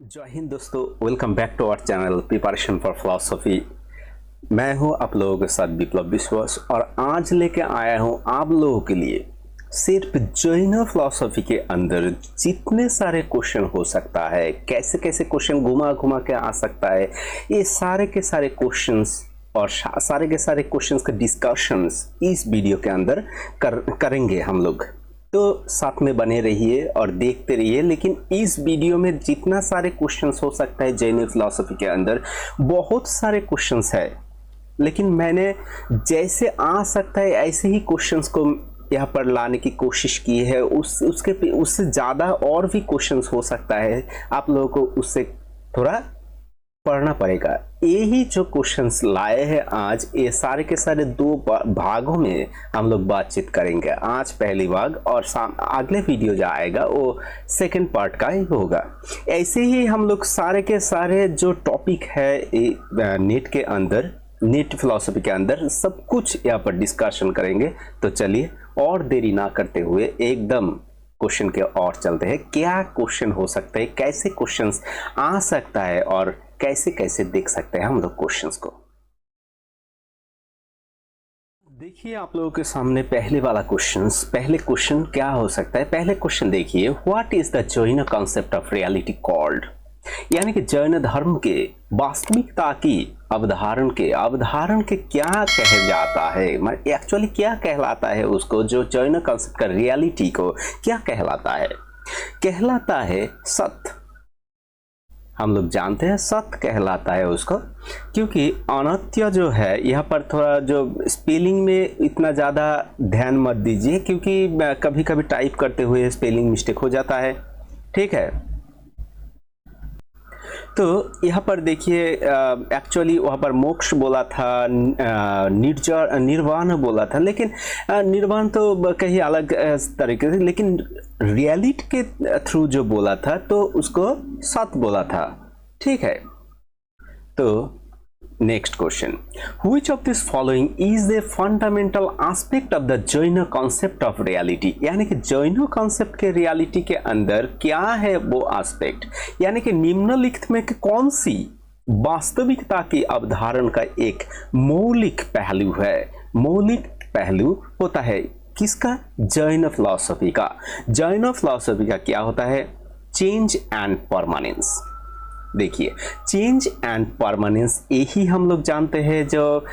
जय हिंद दोस्तों, welcome back to our channel preparation for philosophy. मैं हूं आप लोगों के साथ विप्लव विश्वास और आज लेके आया हूं आप लोगों के लिए सिर्फ जैन फिलोसफी के अंदर जितने सारे क्वेश्चन हो सकता है, कैसे कैसे क्वेश्चन घुमा घुमा के आ सकता है, ये सारे के सारे क्वेश्चंस और सारे के सारे क्वेश्चंस का डिस्कशंस इस वीडियो के अंदर करेंगे हम लोग। तो साथ में बने रहिए और देखते रहिए। लेकिन इस वीडियो में जितना सारे क्वेश्चंस हो सकता है जैन फिलॉसफी के अंदर, बहुत सारे क्वेश्चंस है, लेकिन मैंने जैसे आ सकता है ऐसे ही क्वेश्चंस को यहाँ पर लाने की कोशिश की है। उससे ज़्यादा और भी क्वेश्चंस हो सकता है, आप लोगों को उससे थोड़ा पढ़ना पड़ेगा। यही जो क्वेश्चंस लाए हैं आज, ये सारे के सारे दो भागों में हम लोग बातचीत करेंगे। आज पहली भाग और अगले वीडियो जो आएगा वो सेकंड पार्ट का ही होगा। ऐसे ही हम लोग सारे के सारे जो टॉपिक है नीट के अंदर, नीट फिलॉसफी के अंदर सब कुछ यहाँ पर डिस्कशन करेंगे। तो चलिए और देरी ना करते हुए एकदम क्वेश्चन के और चलते हैं। क्या क्वेश्चन हो सकते हैं, कैसे क्वेश्चंस आ सकता है और कैसे कैसे देख सकते हैं हम लोग क्वेश्चंस को। देखिए आप लोगों के सामने पहले वाला पहले क्वेश्चन क्या हो सकता है। पहले क्वेश्चन देखिए, what is the Jain concept of reality called, यानी कि जैन धर्म के वास्तविकता की अवधारण के क्या कहा जाता है, एक्चुअली क्या कहलाता है उसको, जो जैन कॉन्सेप्ट का रियलिटी को क्या कहलाता है सत्य। हम लोग जानते हैं सत्य कहलाता है उसको, क्योंकि अनत्य जो है यहाँ पर थोड़ा जो स्पेलिंग में इतना ज़्यादा ध्यान मत दीजिए, क्योंकि कभी कभी टाइप करते हुए स्पेलिंग मिस्टेक हो जाता है, ठीक है। तो यहाँ पर देखिए एक्चुअली वहाँ पर मोक्ष बोला था, निर्वाण बोला था, लेकिन निर्वाण तो कहीं अलग तरीके से, लेकिन रियलिटी के थ्रू जो बोला था तो उसको सत्य बोला था, ठीक है। तो next question, which of this following is a fundamental aspect of the Jain concept of reality, यानी कि जैन कॉन्सेप्ट के रियलिटी के अंदर क्या है वो एस्पेक्ट, यानी कि निम्नलिखित में कौन सी वास्तविकता की अवधारण का एक मौलिक पहलू है। मौलिक पहलू होता है किसका, जैन फिलॉसफी का। जैन फिलॉसफी का क्या होता है, चेंज एंड परमानेंस। देखिए चेंज एंड परमानेंस यही हम लोग जानते हैं, जो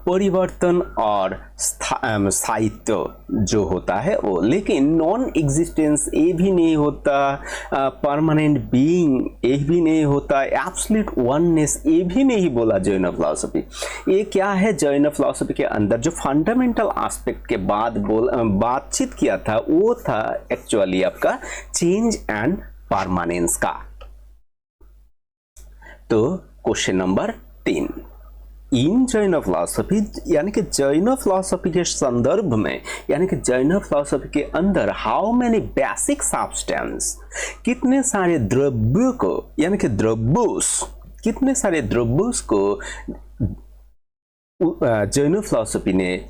परिवर्तन और स्थायित्व जो होता है वो, लेकिन नॉन एग्जिस्टेंस ये भी नहीं होता, परमानेंट बीइंग ये भी नहीं होता, एब्सोल्यूट वननेस ये भी नहीं बोला जैन फिलॉसफी। ये क्या है, जैन फिलॉसफी के अंदर जो फंडामेंटल एस्पेक्ट के बाद बातचीत किया था वो था एक्चुअली आपका चेंज एंड परमानेंस का। तो क्वेश्चन नंबर 3, इन जैन फिलॉसफी, यानी कि जैन फिलॉसफी के संदर्भ में, यानी कि जैन फिलॉसफी के अंदर हाउ मेनी बेसिक सब्सटेंस, कितने सारे द्रव्यों को, यानी कि कितने सारे द्रव्यों को जैन फिलॉसफी ने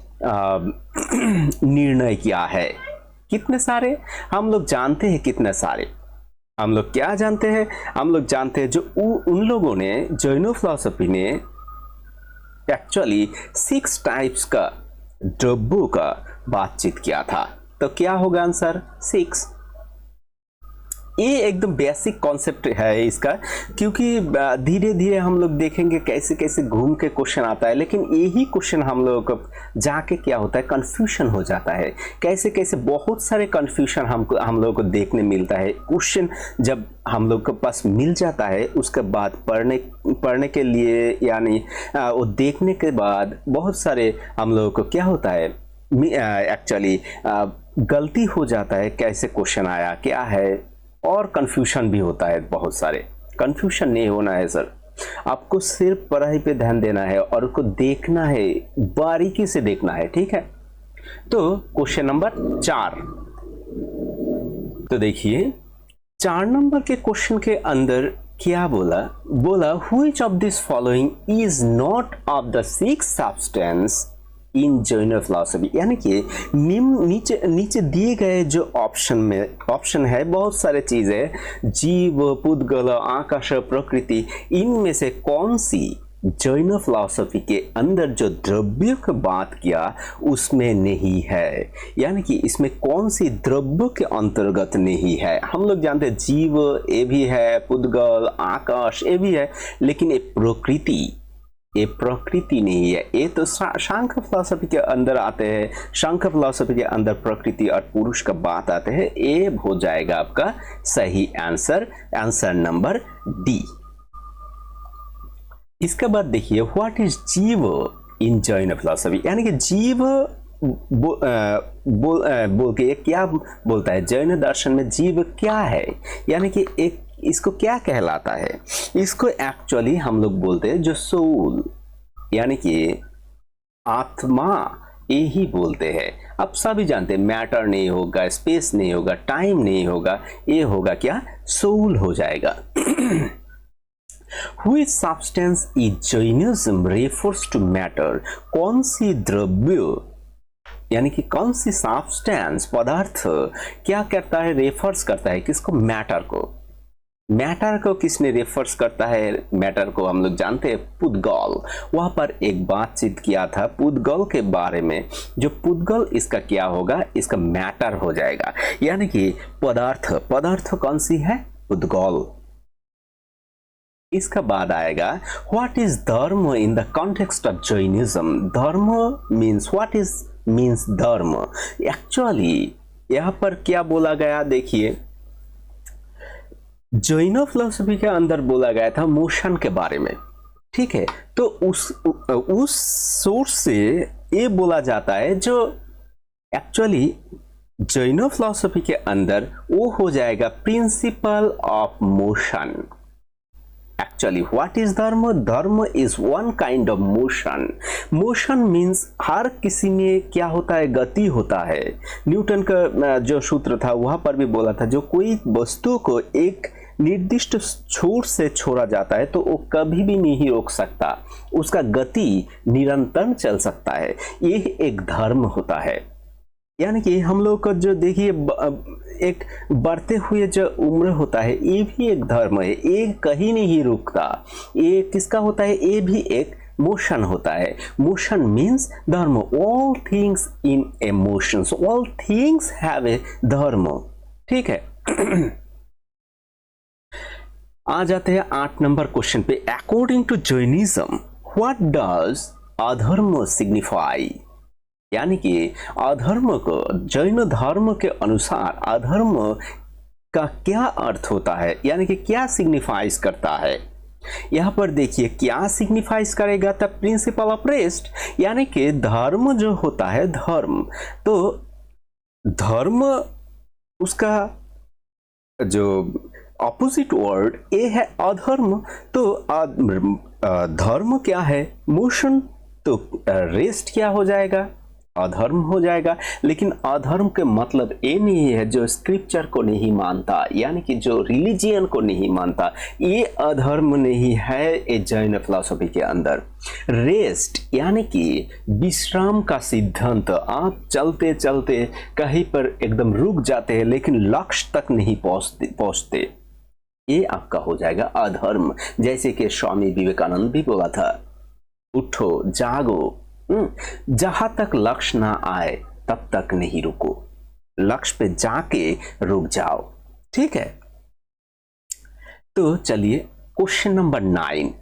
निर्णय किया है। कितने सारे हम लोग जानते हैं, कितने सारे हम लोग क्या जानते हैं, हम लोग जानते हैं जो उन लोगों ने, जैन फिलॉसफी ने एक्चुअली 6 टाइप्स का द्रव्यों का बातचीत किया था। तो क्या होगा आंसर, 6। ये एकदम बेसिक कॉन्सेप्ट है इसका, क्योंकि धीरे धीरे हम लोग देखेंगे कैसे कैसे घूम के क्वेश्चन आता है, लेकिन यही क्वेश्चन हम लोगों को जाके क्या होता है, कंफ्यूजन हो जाता है। कैसे कैसे बहुत सारे कंफ्यूजन हम लोगों को देखने मिलता है। क्वेश्चन जब हम लोग के पास मिल जाता है, उसके बाद पढ़ने के लिए, यानी वो देखने के बाद बहुत सारे हम लोगों को क्या होता है, एक्चुअली गलती हो जाता है, कैसे क्वेश्चन आया क्या है, और कंफ्यूजन भी होता है। बहुत सारे कंफ्यूजन नहीं होना है सर, आपको सिर्फ पढ़ाई पे ध्यान देना है और उसको देखना है, बारीकी से देखना है, ठीक है। तो क्वेश्चन नंबर 4, तो देखिए 4 नंबर के क्वेश्चन के अंदर क्या बोला, which of this following is not of the 6 substance in Jain philosophy, यानी कि नीचे नीचे दिए गए जो ऑप्शन है, बहुत सारे चीजें, जीव, पुद्गल, आकाश, प्रकृति, इनमें से कौन सी जैन फिलॉसफी के अंदर जो द्रव्य की बात किया उसमें नहीं है, यानी कि इसमें कौन सी द्रव्य के अंतर्गत नहीं है। हम लोग जानते हैं जीव ये भी है, पुद्गल, आकाश ये भी है, लेकिन ये प्रकृति नहीं है। ये तो सांख्य फिलॉसफी के अंदर आते हैं, सांख्य फिलॉसफी के अंदर प्रकृति और पुरुष का बात आते हैं। ये हो जाएगा आपका सही आंसर नंबर डी। इसके बाद देखिए व्हाट इज जीव इन जैन फिलॉसफी, यानी कि जीव बोल के क्या बोलता है, जैन दर्शन में जीव क्या है, यानी कि एक इसको क्या कहलाता है। इसको एक्चुअली हम लोग बोलते हैं जो सोल, यानी कि आत्मा, यही बोलते हैं। अब सभी जानते हैं मैटर नहीं होगा, स्पेस नहीं होगा, टाइम नहीं होगा, ये होगा क्या, सोल हो जाएगा। Which substance in Jainism refers to matter? कौन सी द्रव्य, यानी कि कौन सी सब्सटेंस, पदार्थ क्या करता है, रेफर्स करता है किसको, मैटर को। मैटर को किसने रेफर्स करता है, मैटर को हम लोग जानते हैं पुद्गल। वहां पर एक बातचीत किया था पुद्गल के बारे में, जो पुद्गल इसका क्या होगा, इसका मैटर हो जाएगा, यानी कि पदार्थ कौन सी है, पुद्गल। इसका बाद आएगा व्हाट इज धर्म in the context of Jainism. धर्म मीन्स व्हाट इज मीन्स धर्म। एक्चुअली यहां पर क्या बोला गया, देखिए जैन फिलॉसफी के अंदर बोला गया था मोशन के बारे में, ठीक है। तो उस सोर्स से ये बोला जाता है जो एक्चुअली जैन फिलॉसफी के अंदर वो हो जाएगा principle of motion. Actually, what is dharma? Dharma is one kind of motion. Motion means हर किसी में क्या होता है, गति होता है। न्यूटन का जो सूत्र था वहां पर भी बोला था, जो कोई वस्तु को एक निर्दिष्ट छोर से छोड़ा जाता है तो वो कभी भी नहीं रोक सकता, उसका गति निरंतर चल सकता है, ये एक धर्म होता है। यानी कि हम लोग का जो देखिए एक बढ़ते हुए जो उम्र होता है, ये भी एक धर्म है, ये कहीं नहीं रुकता। ये किसका होता है, ये भी एक मोशन होता है। Motion means dharma. All things in a motions, all things have a dharma, ठीक है। आ जाते हैं 8 नंबर क्वेश्चन पे। According to Jainism what does adharma signify, यानी कि अधर्म को जैन धर्म के अनुसार अधर्म का क्या अर्थ होता है, यानी कि क्या सिग्निफाइज करता है। यहां पर देखिए क्या सिग्निफाइज करेगा, द प्रिंसिपल ऑफ रेस्ट, यानी कि धर्म जो होता है, धर्म तो धर्म उसका जो ऑपोजिट वर्ड ये है अधर्म। तो धर्म क्या है, मोशन, तो रेस्ट क्या हो जाएगा, अधर्म हो जाएगा। लेकिन अधर्म के मतलब ये नहीं है जो स्क्रिप्चर को नहीं मानता, यानी कि जो रिलीजियन को नहीं मानता, ये अधर्म नहीं है ये जैन फिलॉसफी के अंदर। रेस्ट यानी कि विश्राम का सिद्धांत, आप चलते चलते कहीं पर एकदम रुक जाते हैं लेकिन लक्ष्य तक नहीं पहुंचते, ये आपका हो जाएगा अधर्म। जैसे कि स्वामी विवेकानंद भी बोला था, उठो जागो, जहां तक लक्ष्य ना आए तब तक नहीं रुको, लक्ष्य पे जाके रुक जाओ, ठीक है। तो चलिए question number 9,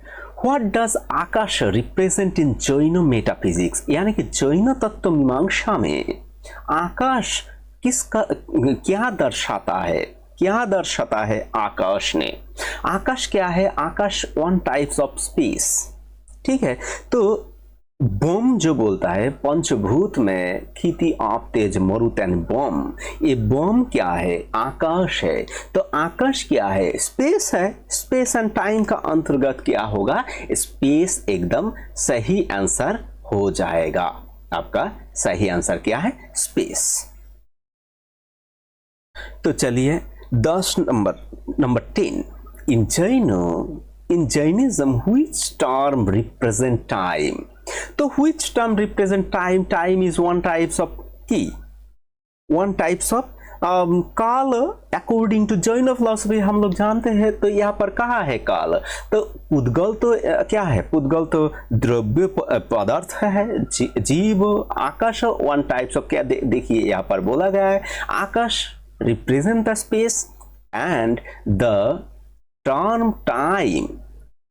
what does Akash represent in Jain metaphysics, यानी कि जैन तत्व मीमांसा में आकाश किसका क्या दर्शाता है आकाश ने। आकाश क्या है, आकाश वन टाइप्स ऑफ स्पेस, ठीक है। तो बम जो बोलता है पंचभूत में खिति आप तेज मरुत एंड बम, ये बम क्या है, आकाश है। तो आकाश क्या है, स्पेस है। स्पेस एंड टाइम का अंतर्गत क्या होगा, स्पेस एकदम सही आंसर हो जाएगा। आपका सही आंसर क्या है, स्पेस। तो चलिए 10 number 10, in Jain in Jainism which term represent time? तो which term represent time? Time is one types of key, one types of काल अकॉर्डिंग टू जैन फिलॉसफी हम लोग जानते हैं। तो यहाँ पर कहा है काल, तो पुद्गल तो क्या है? पुद्गल तो द्रव्य पदार्थ है, जीव, आकाश वन टाइप्स ऑफ क्या देखिए यहाँ पर बोला गया है, akash represent the space and the term time,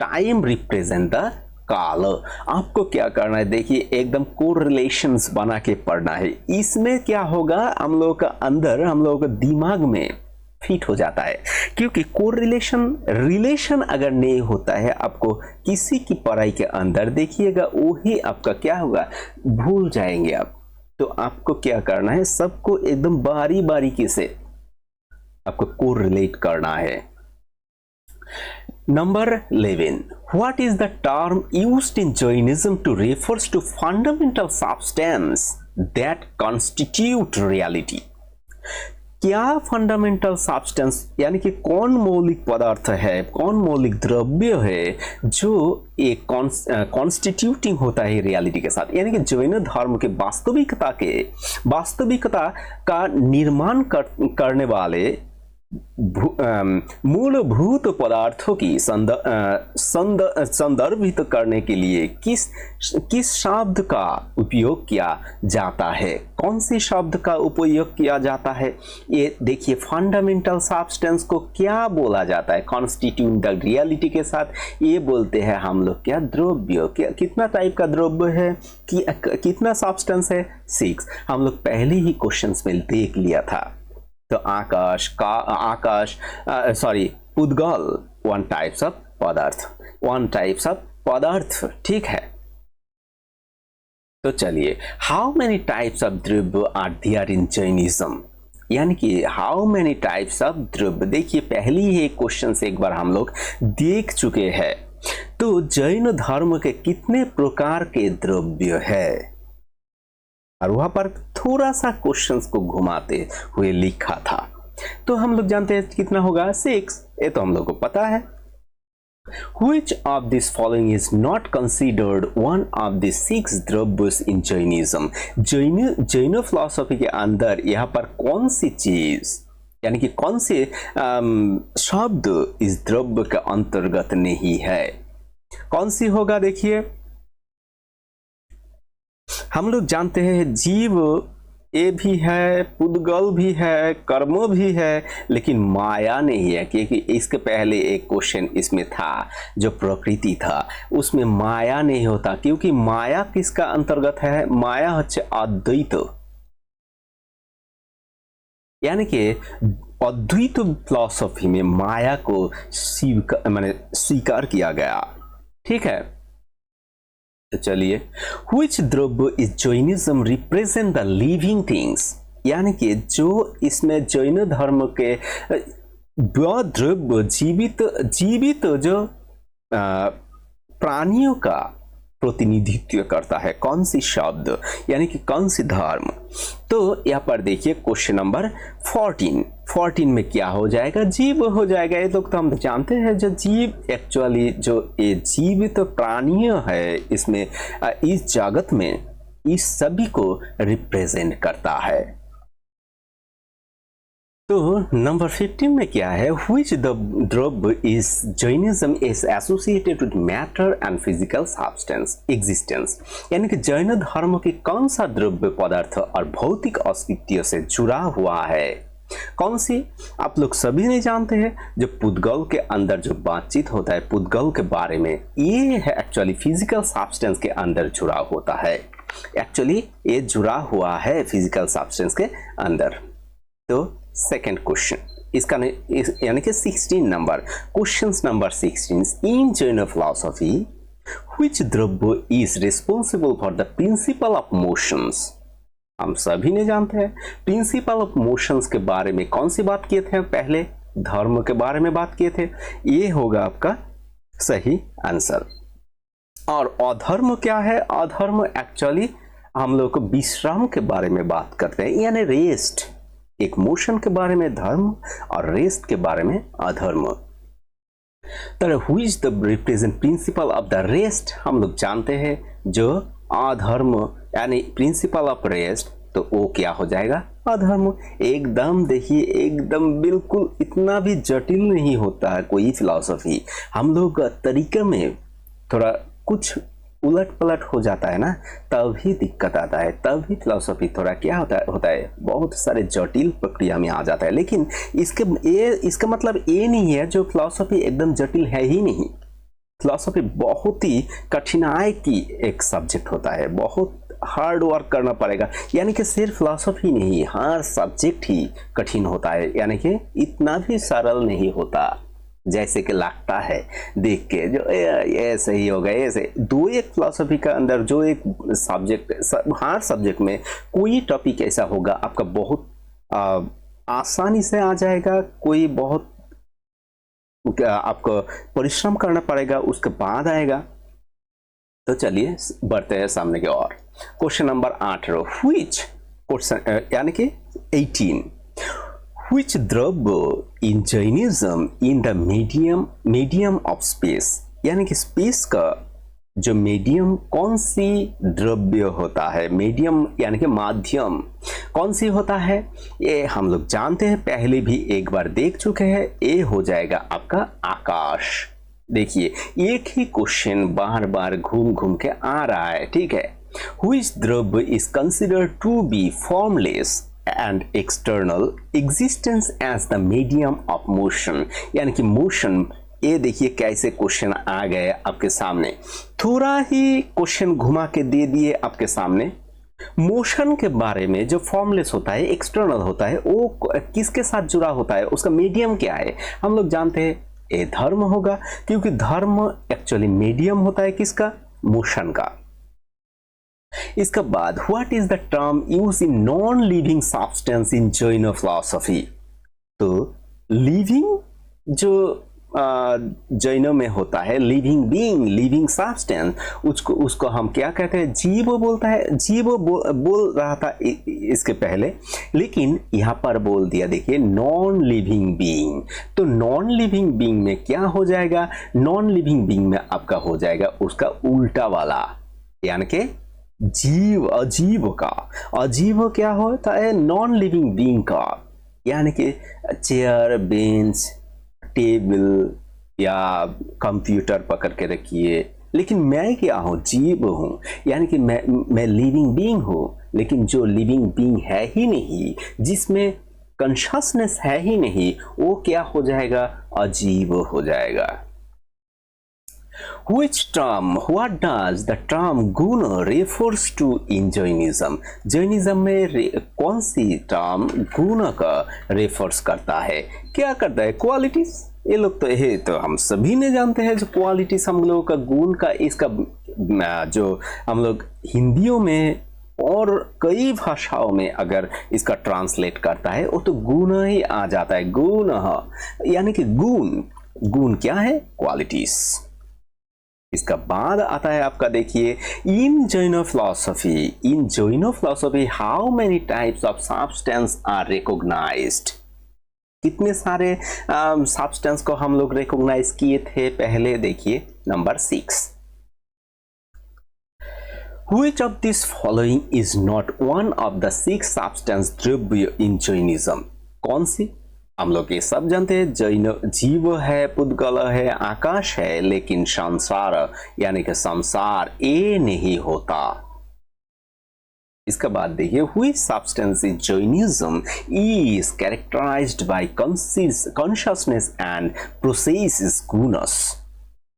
time represent the kaal. आपको क्या करना है, देखिए एकदम कोरिलेशंस बना के पढ़ना है। इसमें क्या होगा, हम लोग का अंदर, हम लोग का दिमाग में फिट हो जाता है, क्योंकि कोरिलेशन, रिलेशन अगर नहीं होता है आपको किसी की पढ़ाई के अंदर, देखिएगा वही आपका क्या होगा, भूल जाएंगे आप। तो आपको क्या करना है, सबको एकदम बारी बारीकी से आपको कोरिलेट करना है। Number 11. What is the term used in Jainism to refers to fundamental substance that constitute reality? क्या फंडामेंटल सब्सटेंस यानी कि कौन मौलिक पदार्थ है, कौन मौलिक द्रव्य है जो एक कॉन्स्टिट्यूटिंग होता है रियलिटी के साथ, यानी कि जैन धर्म के वास्तविकता का निर्माण करने वाले मूलभूत पदार्थों की संदर्भित करने के लिए किस शब्द का उपयोग किया जाता है, कौन से शब्द का उपयोग किया जाता है? ये देखिए, फंडामेंटल सब्सटेंस को क्या बोला जाता है, कॉन्स्टिट्यूट द रियलिटी के साथ ये बोलते हैं हम लोग क्या, द्रव्य। क्या कितना टाइप का द्रव्य है, कितना सब्सटेंस है? 6। हम लोग पहले ही क्वेश्चंस में देख लिया था। तो पुद्गल वन टाइप्स ऑफ पदार्थ, ठीक है। तो चलिए, हाउ मेनी टाइप्स ऑफ द्रव्य आर देयर इन जैनिज्म, यानी कि हाउ मेनी टाइप्स ऑफ द्रव्य। देखिए, पहली ही क्वेश्चन से एक बार हम लोग देख चुके हैं। तो जैन धर्म के कितने प्रकार के द्रव्य है, और वहां पर थोड़ा सा क्वेश्चंस को घुमाते हुए लिखा था। तो हम लोग जानते हैं कितना होगा, 6। ये तो हम लोग को पता है। Which of this following is not considered one of the 6 द्रव्यस in Jainism? Jain philosophy के अंदर यहाँ पर कौन सी चीज, यानी कि कौन से शब्द इस द्रव्य के अंतर्गत नहीं है, कौन सी होगा? देखिए, हम लोग जानते हैं जीव ये भी है, पुद्गल भी है, कर्म भी है, लेकिन माया नहीं है, क्योंकि इसके पहले एक क्वेश्चन इसमें था जो प्रकृति था, उसमें माया नहीं होता, क्योंकि माया किसका अंतर्गत है? माया हচ্ছে अद्वैत, यानी कि अद्वैत फिलॉसफी में माया को स्वीकार किया गया, ठीक है। तो चलिए, which द्रव्य is Jainism represent the living things, यानी कि जो इसमें जैन धर्म के द्रव्य जीवित जो प्राणियों का प्रतिनिधित्व करता है, कौन सी शब्द, यानी कि कौन सी धर्म। तो यहाँ पर देखिए क्वेश्चन नंबर 14 में क्या हो जाएगा? जीव हो जाएगा। ये लोग तो हम जानते हैं, जो जीव एक्चुअली जो ये जीवित तो प्राणियों है, इसमें इस जगत में इस सभी को रिप्रेजेंट करता है। तो नंबर 15 में क्या है? Which the द्रव्य is Jainism is associated with matter and physical substance existence, यानी कि जैन धर्म की कौन सा द्रव्य पदार्थ और भौतिक अस्तित्व से जुड़ा हुआ है? कौन सी? आप लोग सभी नहीं जानते हैं, जो पुद्गल के अंदर जो बातचीत होता है पुद्गल के बारे में, ये है एक्चुअली फिजिकल सब्सटेंस के अंदर जुड़ा होता है, एक्चुअली ये जुड़ा हुआ है फिजिकल सब्सटेंस के अंदर। तो सेकेंड क्वेश्चन इसका यानी कि 16 number, question number 16, in Jain philosophy which dravya is responsible for the principle of motions. हम सभी ने जानते हैं प्रिंसिपल ऑफ मोशंस के बारे में कौन सी बात किए थे? पहले धर्म के बारे में बात किए थे, ये होगा आपका सही आंसर। और अधर्म क्या है? अधर्म एक्चुअली हम लोग को विश्राम के बारे में बात करते हैं, यानी रेस्ट, एक मोशन के बारे में धर्म और रेस्ट के बारे में अधर्म। तर who is the represent principle of the rest, हम लोग जानते हैं जो अधर्म यानी प्रिंसिपल ऑफ रेस्ट, तो वो क्या हो जाएगा, अधर्म। एकदम देखिए, एकदम बिल्कुल इतना भी जटिल नहीं होता है कोई फिलॉसफी। हम लोग तरीके में थोड़ा कुछ उलट पलट हो जाता है ना, तभी दिक्कत आता है, तभी फिलॉसफी थोड़ा क्या होता है बहुत सारे जटिल प्रक्रिया में आ जाता है। लेकिन इसका मतलब ये नहीं है जो फिलॉसफी एकदम जटिल है ही नहीं। फिलॉसफी बहुत ही कठिनाई की एक सब्जेक्ट होता है, बहुत हार्ड वर्क करना पड़ेगा। यानी कि सिर्फ फिलॉसफी नहीं, हर सब्जेक्ट ही कठिन होता है, यानी कि इतना भी सरल नहीं होता जैसे कि लगता है देख के, जो ऐसे ही होगा ऐसे। दो एक फिलॉसफी का अंदर जो एक सब्जेक्ट, हर सब्जेक्ट में कोई टॉपिक ऐसा होगा आपका बहुत आसानी से आ जाएगा, कोई बहुत आपको परिश्रम करना पड़ेगा उसके बाद आएगा। तो चलिए बढ़ते हैं सामने की ओर। क्वेश्चन नंबर 8 व्हिच क्वेश्चन यानी कि 18, which द्रव्य in Jainism in the medium of space, यानी कि स्पेस का जो मीडियम कौन सी द्रव्य होता है, मीडियम यानी कि माध्यम कौन सी होता है, ये हम लोग जानते हैं, पहले भी एक बार देख चुके हैं। ये हो जाएगा आपका आकाश। देखिए एक ही क्वेश्चन बार बार घूम घूम के आ रहा है, ठीक है। which द्रव्य is considered to be formless and external existence as the medium of motion, यानी कि मोशन। ये देखिए कैसे क्वेश्चन आ गए आपके सामने, थोड़ा ही क्वेश्चन घुमा के दे दिए आपके सामने। मोशन के बारे में जो फॉर्मलेस होता है, एक्सटर्नल होता है, वो किसके साथ जुड़ा होता है, उसका मीडियम क्या है, हम लोग जानते हैं ये धर्म होगा, क्योंकि धर्म एक्चुअली मीडियम होता है किसका, मोशन का। इसके बाद what is the term use in non living substance in Jain philosophy, तो लिविंग जो जैनों में होता है, लिविंग बीइंग, लिविंग सब्सटेंस, उसको हम क्या कहते हैं, जीव बोलता है। जीव बोल रहा था इसके पहले, लेकिन यहाँ पर बोल दिया देखिए नॉन लिविंग बीइंग। तो नॉन लिविंग बीइंग में क्या हो जाएगा, नॉन लिविंग बीइंग में आपका हो जाएगा उसका उल्टा वाला, यानी कि जीव, अजीव का। अजीव क्या होता है, नॉन लिविंग बीइंग का, यानी कि चेयर, बेंच, टेबल या कंप्यूटर पकड़ के रखिए, लेकिन मैं क्या हूँ, जीव हूँ, यानी कि मैं लिविंग बीइंग हूँ, लेकिन जो लिविंग बीइंग है ही नहीं, जिसमें कॉन्शियसनेस है ही नहीं, वो क्या हो जाएगा, अजीव हो जाएगा। Which term, what does the term guna refers to in Jainism? Jainism में कौन सी टर्म गुण का रेफर्स करता है, क्या करता है, क्वालिटीज। ये लोग तो ये तो हम सभी ने जानते हैं जो क्वालिटीज हम लोगों का गुण का, इसका जो हम लोग हिंदियों में और कई भाषाओं में अगर इसका ट्रांसलेट करता है वो तो गुण ही आ जाता है, गुण, यानी कि गुण। गुण क्या है, क्वालिटीज। इसका बाद आता है आपका देखिए in Jain philosophy how many types of substance are recognized, कितने सारे सब्सटेंस को हम लोग रिकॉग्नाइज किए थे पहले, देखिए number 6। Which of these following is not one of the 6 substance द्रव्य in Jainism? कौन सी, हम लोग ये सब जानते हैं, जैन जीव है, पुद्गल है, आकाश है, लेकिन संसार यानी कि संसार ये नहीं होता। इसके बाद देखिए which substance in Jainism is characterized by consciousness and processes gunas,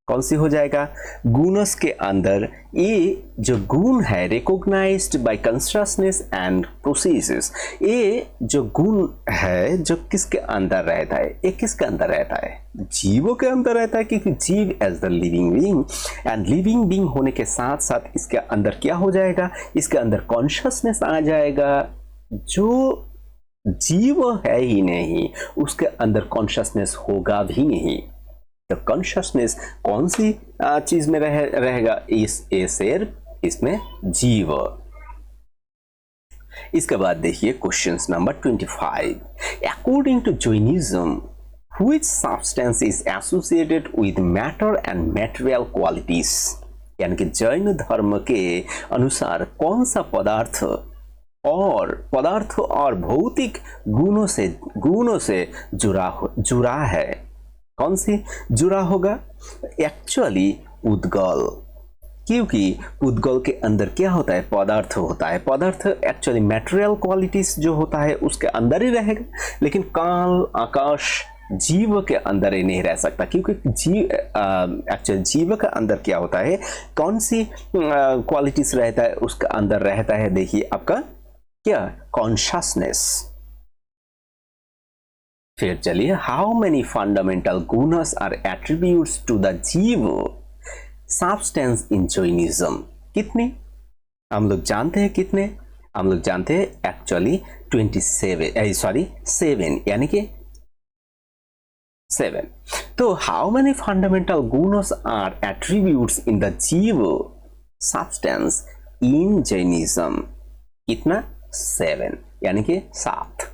कौन सी हो जाएगा, गुणस के अंदर ये जो गुण है recognised by consciousness and processes, ये जो गुण है जो किसके अंदर रहता है, ये किसके अंदर रहता है, जीवों के अंदर रहता है, क्योंकि jiva as the living being, and living being होने के साथ साथ इसके अंदर क्या हो जाएगा, इसके अंदर कॉन्शियसनेस आ जाएगा। जो जीव है ही नहीं उसके अंदर कॉन्शियसनेस होगा भी नहीं। तो कॉन्शियसनेस कौन सी चीज में रहेगा, सिर्फ इसमें जीव। इसके बाद देखिए question number 25। According to Jainism which substance is associated with matter and material qualities, यानी कि जैन धर्म के अनुसार कौन सा पदार्थ और भौतिक गुणों से जुड़ा है, कौन सी जुड़ा होगा? एक्चुअली उद्गल, क्योंकि उद्गल के अंदर क्या होता है? पदार्थ होता है। पदार्थ एक्चुअली मैटेरियल क्वालिटीज जो होता है उसके अंदर ही रहेगा, लेकिन काल आकाश जीव के अंदर ही नहीं रह सकता, क्योंकि एक्चुअली जीव के अंदर क्या होता है, कौन सी क्वालिटीज रहता है उसके अंदर रहता है? देखिए आपका क्या, कॉन्शियसनेस। फिर चलिए, how many fundamental gunas are attributes to the jiva substance in Jainism? कितने हम लोग जानते हैं? कितने हम लोग जानते हैं? एक्चुअली 7, यानी कि 7। तो how many fundamental gunas are attributes in the jiva substance in Jainism? कितना? 7, यानी कि 7।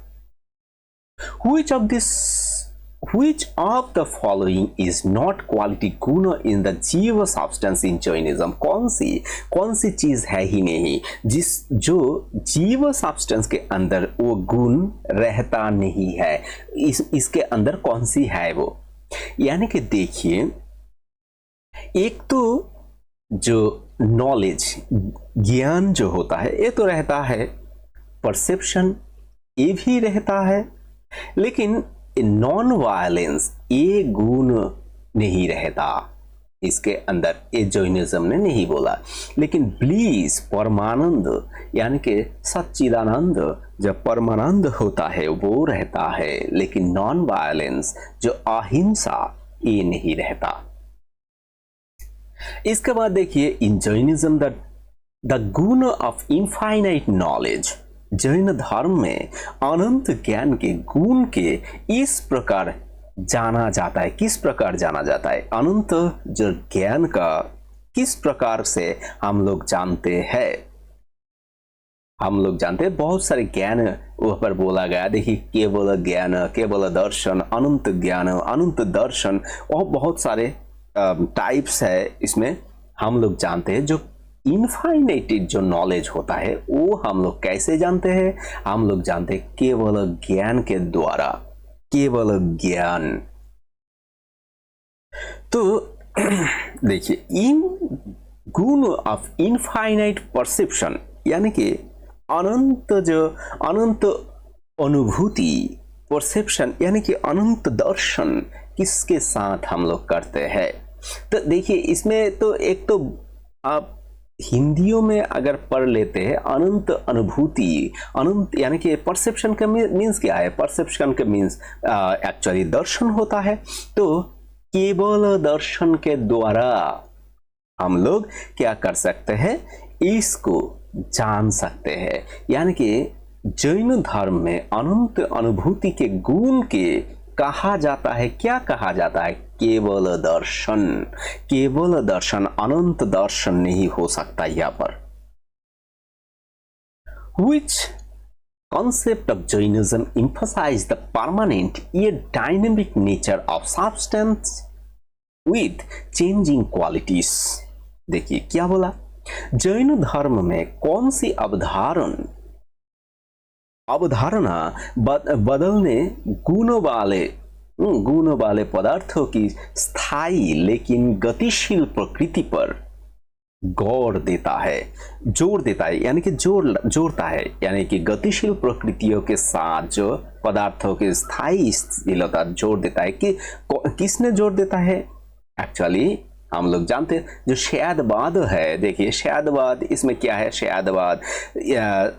Which of the following is not quality guna in the जीव substance in Jainism? कौन सी चीज है ही नहीं जो जीव सब्सटेंस के अंदर वो गुण रहता नहीं है, इसके अंदर कौन सी है वो? यानी कि देखिए, एक तो जो नॉलेज ज्ञान जो होता है ये तो रहता है, परसेप्शन ये भी रहता है, लेकिन नॉन वायलेंस ये गुण नहीं रहता इसके अंदर, ये जैनिज्म ने नहीं बोला। लेकिन ब्लीस, परमानंद, यानी कि सच्चिदानंद, जब परमानंद होता है वो रहता है, लेकिन नॉन वायलेंस जो अहिंसा ये नहीं रहता। इसके बाद देखिए, इन जैनिज्म द गुण ऑफ इनफाइनाइट नॉलेज, जैन धर्म में अनंत ज्ञान के गुण के इस प्रकार जाना जाता है। किस प्रकार जाना जाता है? अनंत जो ज्ञान का किस प्रकार से हम लोग जानते हैं? हम लोग जानते हैं बहुत सारे ज्ञान वहां पर बोला गया। देखिए, केवल ज्ञान, केवल दर्शन, अनंत ज्ञान, अनंत दर्शन, और बहुत सारे टाइप्स है इसमें। हम लोग जानते हैं जो इनफाइनाइटेड जो नॉलेज होता है वो हम लोग कैसे जानते हैं? हम लोग जानते हैं केवल ज्ञान के द्वारा, केवल ज्ञान। तो देखिए, इन गुण ऑफ इनफाइनाइट परसेप्शन, यानी कि अनंत अनुभूति, परसेप्शन यानी कि अनंत दर्शन किसके साथ हम लोग करते हैं? तो देखिए, इसमें तो एक तो आप हिंदियों में अगर पढ़ लेते हैं, अनंत अनुभूति, अनंत यानी कि परसेप्शन का मीन्स क्या है? परसेप्शन का मीन्स एक्चुअली दर्शन होता है। तो केवल दर्शन के द्वारा हम लोग क्या कर सकते हैं? इसको जान सकते हैं। यानी कि जैन धर्म में अनंत अनुभूति के गुण के कहा जाता है, क्या कहा जाता है? केवल दर्शन। केवल दर्शन, अनंत दर्शन नहीं हो सकता यहां पर। Which concept of Jainism emphasize the permanent yet dynamic nature of substance with changing qualities? देखिए क्या बोला, जैन धर्म में कौन सी अवधारणा बदलने गुण वाले पदार्थों की स्थायी लेकिन गतिशील प्रकृति पर जोर देता है, यानी कि जोड़ता है, यानी कि गतिशील प्रकृतियों के साथ जो पदार्थों की स्थायी स्थिरता जोड़ देता है। कि किसने जोड़ देता है? एक्चुअली हम लोग जानते हैं जो शैदवाद है। देखिए शैदवाद, इसमें क्या है? शैदवाद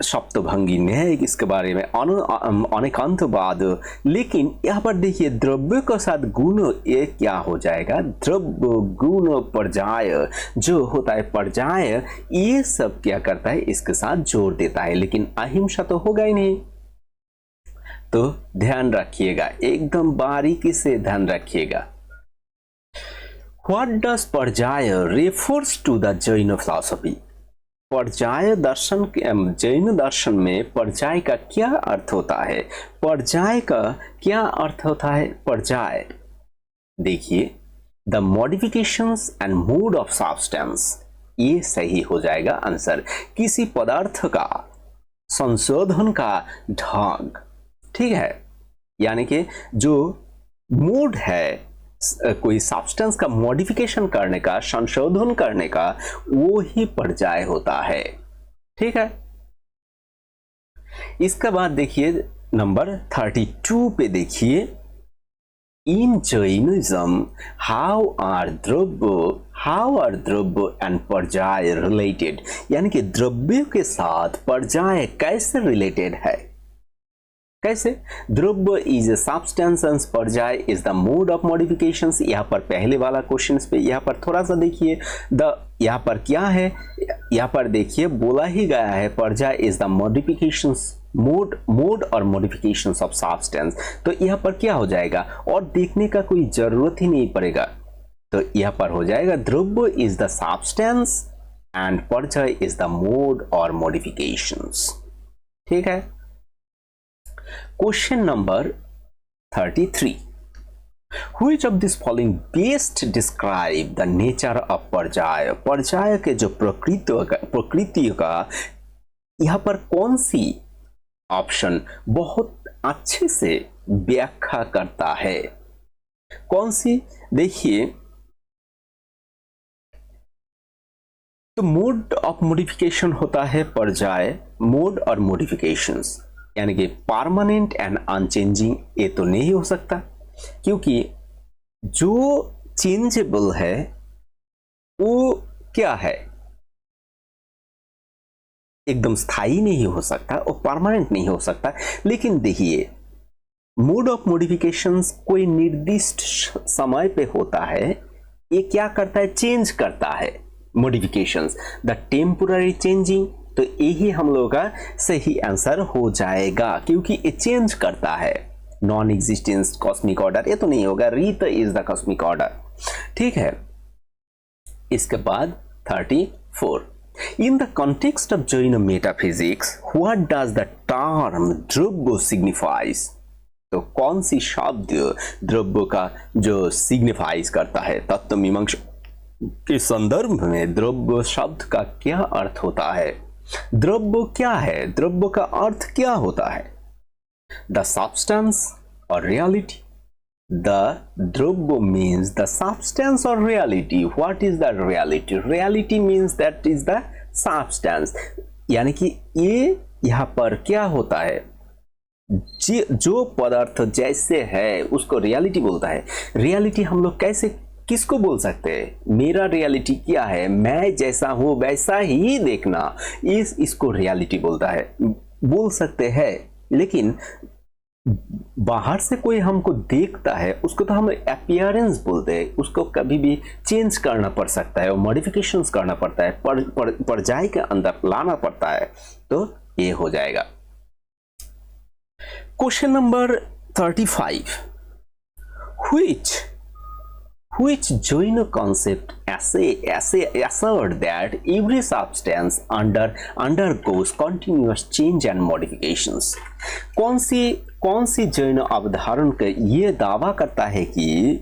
सप्तभंगी में है, इसके बारे में अनेकांतवाद। लेकिन यहाँ पर देखिए द्रव्य के साथ गुण, ये क्या हो जाएगा? द्रव्य गुण पर्याय जो होता है, पर्याय ये सब क्या करता है? इसके साथ जोड़ देता है। लेकिन अहिंसा तो होगा ही नहीं। तो ध्यान रखिएगा, एकदम बारीकी से ध्यान रखिएगा। What does पर्याय refers to the Jain philosophy? पर्याय दर्शन जैन दर्शन में पर्याय का क्या अर्थ होता है? पर्याय का क्या अर्थ होता है? पर्याय देखिए, the modifications and mood off substance, ये सही हो जाएगा आंसर। किसी पदार्थ का संशोधन का ढंग, ठीक है, यानी कि जो मूड है कोई सब्सटेंस का मॉडिफिकेशन करने का, संशोधन करने का, वो ही पर्याय होता है, ठीक है। इसके बाद देखिए नंबर 32 पे देखिए, इन जैनिज्म हाउ आर द्रव्य एंड पर्याय रिलेटेड, यानी कि द्रव्य के साथ पर्याय कैसे रिलेटेड है? कैसे? द्रव्य इज ए सब्सटेंस एंड पर्याय is the mode of modifications. यहाँ पर पहले वाला क्वेश्चन पे यहाँ पर थोड़ा सा देखिए, यहाँ पर क्या है, यहाँ पर देखिए बोला ही गया है पर्याय इज द मॉडिफिकेशंस, मोड और मॉडिफिकेशंस ऑफ सब्सटेंस। तो यहाँ पर क्या हो जाएगा, और देखने का कोई जरूरत ही नहीं पड़ेगा, तो यहाँ पर हो जाएगा द्रव्य इज द सब्सटेंस एंड पर्याय इज द मोड और मॉडिफिकेशंस, ठीक है। Question number 33. Which of these following best describe the nature of पर्याय? पर्याय के जो प्रकृति का यहाँ पर कौन सी ऑप्शन बहुत अच्छे से व्याख्या करता है? कौन सी? देखिए, तो मोड ऑफ मॉडिफिकेशन होता है पर्याय, मोड और मॉडिफिकेशंस, यानी कि परमानेंट एंड अनचेंजिंग ये तो नहीं हो सकता, क्योंकि जो चेंजेबल है वो क्या है, एकदम स्थायी नहीं हो सकता और परमानेंट नहीं हो सकता। लेकिन देखिए, मोड ऑफ मॉडिफिकेशंस कोई निर्दिष्ट समय पे होता है, ये क्या करता है, चेंज करता है मॉडिफिकेशंस, द टेम्पोररी चेंजिंग। तो यही हम लोगों का सही आंसर हो जाएगा, क्योंकि ये चेंज करता है। नॉन एग्जिस्टेंस कॉस्मिक ऑर्डर ये तो नहीं होगा, रीत इज द कॉस्मिक ऑर्डर, ठीक है। इसके बाद 34, in the context of Jain metaphysics what does the term द्रव्य सिग्निफाइज? तो कौन सी शब्द द्रव्य का जो सिग्निफाइज करता है? तत्व मीमांसा के संदर्भ में द्रव्य शब्द का क्या अर्थ होता है? द्रव्य क्या है? द्रव्य का अर्थ क्या होता है? द सब्सटेंस और रियलिटी। द द्रव्य मीन्स द सब्सटेंस और reality. What is the reality? Reality means that is the substance, यानी कि ये यहाँ पर क्या होता है, जो पदार्थ जैसे है उसको रियलिटी बोलता है। रियलिटी हम लोग कैसे किसको बोल सकते हैं? मेरा रियलिटी क्या है, मैं जैसा हूं वैसा ही देखना, इसको रियलिटी बोलता है, बोल सकते हैं। लेकिन बाहर से कोई हमको देखता है उसको तो हम अपीयरेंस बोलते हैं, उसको कभी भी चेंज करना पड़ सकता है और मॉडिफिकेशंस करना पड़ता है, पर्याय के अंदर लाना पड़ता है, तो ये हो जाएगा। Question number 35, which Jain concept assert that every substance undergoes continuous change and modifications? कौन सी जैन अवधारण का ये दावा करता है कि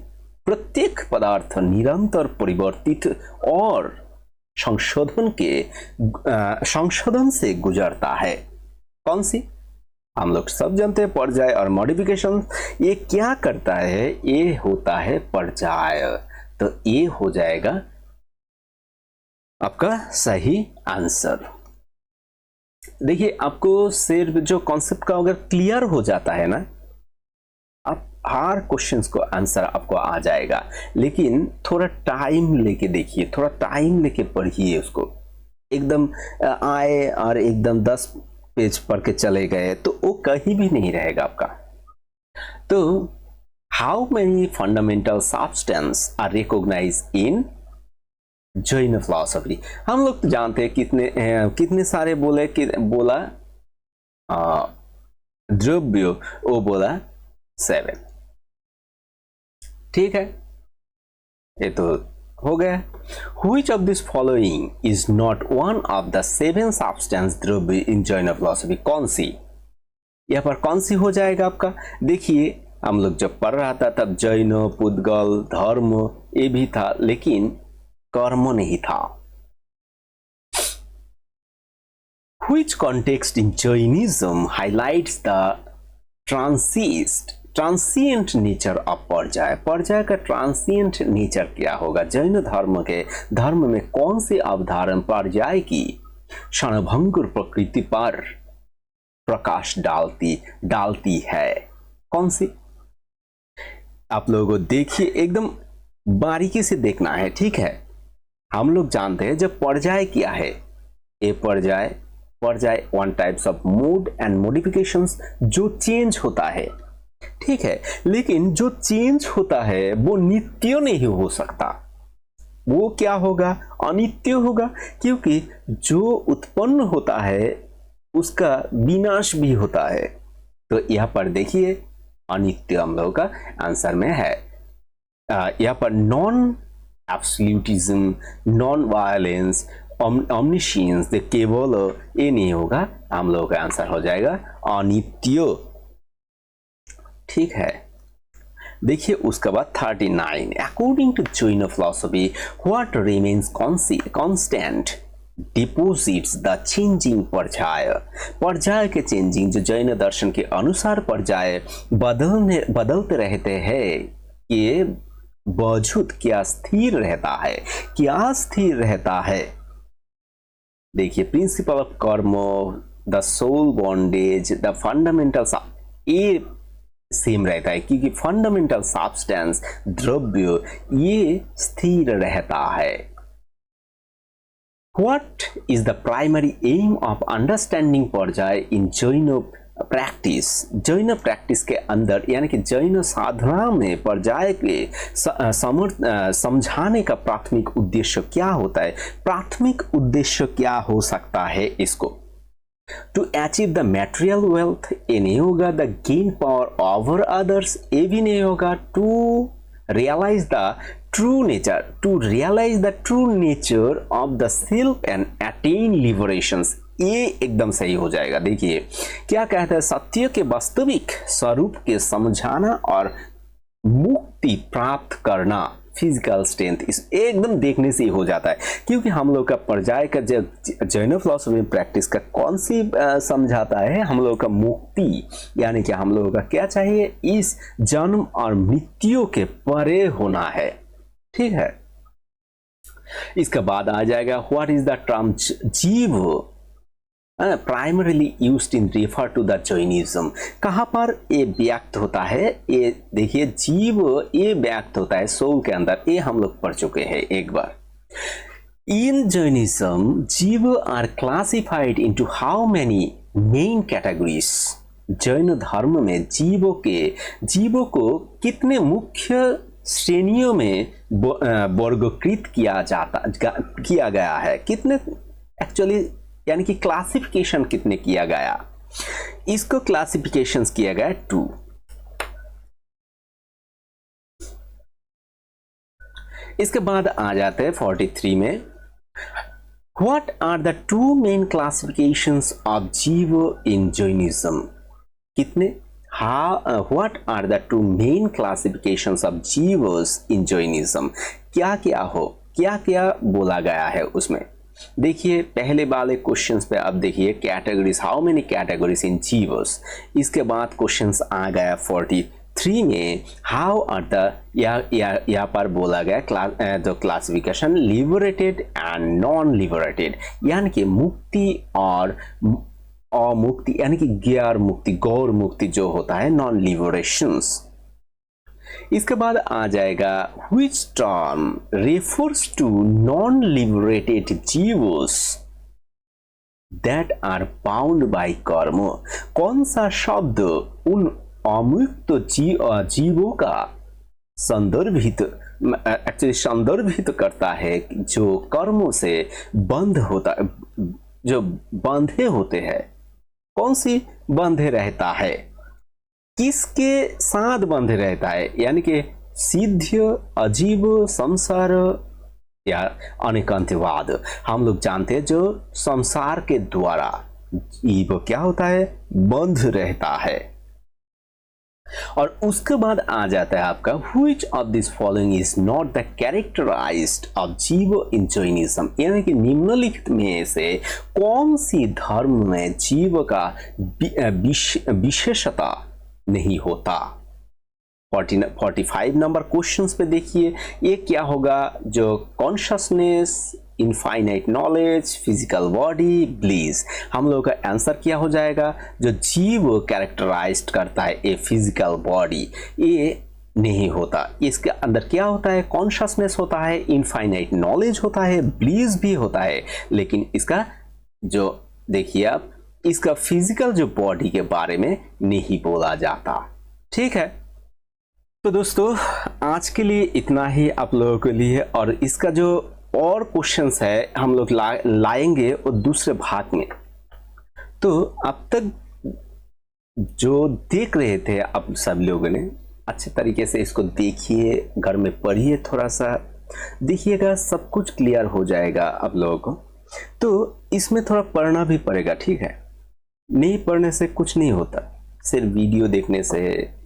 प्रत्येक पदार्थ निरंतर परिवर्तित और संशोधन से गुजरता है? कौन सी? हम लोग सब जानते हैं पर्याय और मॉडिफिकेशन। ये क्या करता है? ये होता है पर्याय, तो ये हो जाएगा आपका सही आंसर। देखिए, आपको सिर्फ जो कॉन्सेप्ट का अगर क्लियर हो जाता है ना, आप हर क्वेश्चंस को आंसर आपको आ जाएगा। लेकिन थोड़ा टाइम लेके देखिए, थोड़ा टाइम लेके पढ़िए उसको। एकदम आए और एकदम 10 पेज पढ़ के चले गए तो वो कहीं भी नहीं रहेगा आपका। तो how many fundamental substance are recognise in Jain philosophy? हम लोग तो जानते हैं कितने सारे बोला द्रव्य, वो बोला 7, ठीक है। ये तो हो गया। Which of this following is not one of the seven substance द्रव्य in जैन फिलॉसफी? कौन सी? यहाँ पर कौन सी हो जाएगा आपका? देखिए हम लोग जब पढ़ रहा था तब जैन, पुद्गल, धर्म ये भी था, लेकिन कर्म नहीं था। Which context in Jainism highlights the transient nature of पर्याय? पर्याय का ट्रांसिएंट नेचर क्या होगा? जैन धर्म में कौन सी अवधारण पर्याय की क्षणभंगुर प्रकृति पर प्रकाश डालती है? कौन सी? आप लोगों को देखिए, एकदम बारीकी से देखना है, ठीक है। हम लोग जानते हैं जब पर्याय क्या है, ये पर्याय one types of mood and modifications, जो चेंज होता है, ठीक है। लेकिन जो चेंज होता है वो नित्य नहीं हो सकता, वो क्या होगा? अनित्य होगा, क्योंकि जो उत्पन्न होता है उसका विनाश भी होता है। तो यहाँ पर देखिए अनित्य हम लोगों का आंसर में है। यहाँ पर नॉन एब्सोल्यूटिज्म, नॉन वायलेंस, ओमनिशियंस, केवल ये नहीं होगा, हम लोगों का आंसर हो जाएगा अनित्य, ठीक है। देखिए उसके बाद 39, according to Jain philosophy what remains constant deposits the changing paryaya? पर्याय के चेंजिंग, जो जैन दर्शन के अनुसार पर्याय बदलते रहते हैं, ये वजूद क्या स्थिर रहता है? देखिए principle of karma, the soul bondage, the fundamental, ये सेम रहता है, क्योंकि फंडामेंटल सब्सटेंस द्रव्य ये स्थिर रहता है। What is the primary aim of understanding पर्याय in Jain practice? Jain practice के अंदर यानी कि जैन साधना में पर्याय के समझाने का प्राथमिक उद्देश्य क्या होता है? प्राथमिक उद्देश्य क्या हो सकता है इसको? To achieve the material wealth, ये नहीं होगा। The gain power over others, ये भी नहीं होगा। To realize the true nature of the self and attain liberations, ये एकदम सही हो जाएगा। देखिए क्या कहता है? सत्य के वास्तविक स्वरूप के समझाना और मुक्ति प्राप्त करना, फिजिकल स्ट्रेंथ, इस एकदम देखने से ही हो जाता है, क्योंकि हम लोग का पर्याय का जैन फिलॉसफी प्रैक्टिस का कौन सी समझाता है? हम लोग का मुक्ति, यानी कि हम लोगों का क्या चाहिए? इस जन्म और मृत्यु के परे होना है, ठीक है। इसके बाद आ जाएगा what is the term jiva primarily used in refer to the Jainism? कहाँ पर ये व्यक्त होता है? ये देखिए जीव ये व्यक्त होता है सोल के अंदर, ये हम लोग पढ़ चुके हैं एक बार। In Jainism jiva are classified into how many main categories? Jain धर्म में जीवों को कितने मुख्य श्रेणियों में वर्गीकृत किया गया है? कितने एक्चुअली यानी कि क्लासिफिकेशन कितने किया गया? इसको क्लासिफिकेशंस किया गया 2। इसके बाद आ जाते हैं 43 में, what are the 2 main classifications of jiva in Jainism? कितने? What are the 2 main classifications of jivas in Jainism? क्या क्या बोला गया है उसमें? देखिए पहले वाले क्वेश्चंस पे अब देखिए कैटेगरीज, हाउ मेनी कैटेगरीज इन जीवस। इसके बाद क्वेश्चंस आ गया 43 में, हाउ आर द, यहाँ पर बोला गया the classification liberated and non liberated, यानी कि मुक्ति और अमुक्ति, यानी कि गौर मुक्ति जो होता है, नॉन लिबरेशंस। इसके बाद आ जाएगा which term refers to non-liberated जीवोस that are bound by कर्म? कौन सा शब्द उन अमुक्त जीवों का संदर्भित करता है जो कर्मों से जो बंधे होते हैं? कौन सी बंधे रहता है? किसके साथ बंधे रहता है? यानी कि सिद्ध, अजीब, संसार, या अनिकांतिवाद। हम लोग जानते हैं जो संसार के द्वारा जीव क्या होता है, बंध रहता है। और उसके बाद आ जाता है आपका which of this following is not the characterized of जीव इन जैनिज्म, यानी कि निम्नलिखित में से कौन सी धर्म में जीव का विशेषता नहीं होता। 45 नंबर क्वेश्चंस पे देखिए, ये क्या होगा, जो consciousness, infinite knowledge, physical body, bliss. हम लोगों का आंसर क्या हो जाएगा, जो जीव कैरेक्टराइज्ड करता है ये फिजिकल बॉडी, ये नहीं होता। इसके अंदर क्या होता है, कॉन्शसनेस होता है, इनफाइनाइट नॉलेज होता है, ब्लीज भी होता है, लेकिन इसका जो देखिए आप, इसका फिजिकल जो बॉडी के बारे में नहीं बोला जाता। ठीक है, तो दोस्तों आज के लिए इतना ही आप लोगों के लिए, और इसका जो और क्वेश्चंस है हम लोग लाएंगे वो दूसरे भाग में। तो अब तक जो देख रहे थे आप सब लोगों ने, अच्छे तरीके से इसको देखिए, घर में पढ़िए, थोड़ा सा देखिएगा, सब कुछ क्लियर हो जाएगा आप लोगों को। तो इसमें थोड़ा पढ़ना भी पड़ेगा, ठीक है, नहीं पढ़ने से कुछ नहीं होता, सिर्फ वीडियो देखने से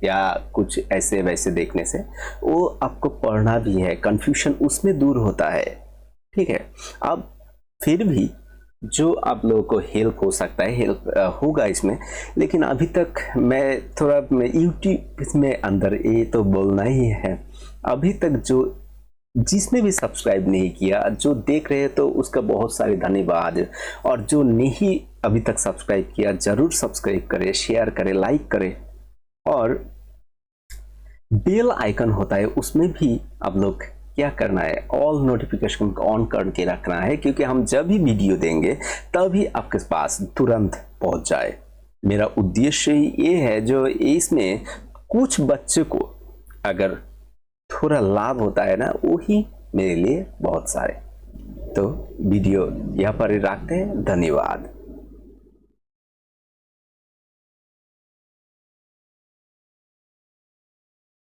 या कुछ ऐसे वैसे देखने से, वो आपको पढ़ना भी है, कंफ्यूजन उसमें दूर होता है। ठीक है, अब फिर भी जो आप लोगों को हेल्प हो सकता है, हेल्प होगा इसमें। लेकिन अभी तक मैं थोड़ा यूट्यूब में अंदर ये तो बोलना ही है, अभी तक जो जिसने भी सब्सक्राइब नहीं किया, जो देख रहे हैं तो उसका बहुत सारे धन्यवाद, और जो नहीं अभी तक सब्सक्राइब किया जरूर सब्सक्राइब करें, शेयर करें, लाइक करें, और बेल आइकन होता है उसमें भी आप लोग क्या करना है, ऑल नोटिफिकेशन को ऑन करके रखना है, क्योंकि हम जब भी वीडियो देंगे तभी आपके पास तुरंत पहुंच जाए। मेरा उद्देश्य ये है, जो इसमें कुछ बच्चे को अगर थोड़ा लाभ होता है ना, वो ही मेरे लिए बहुत सारे। तो वीडियो यहाँ पर ही रखते हैं, धन्यवाद।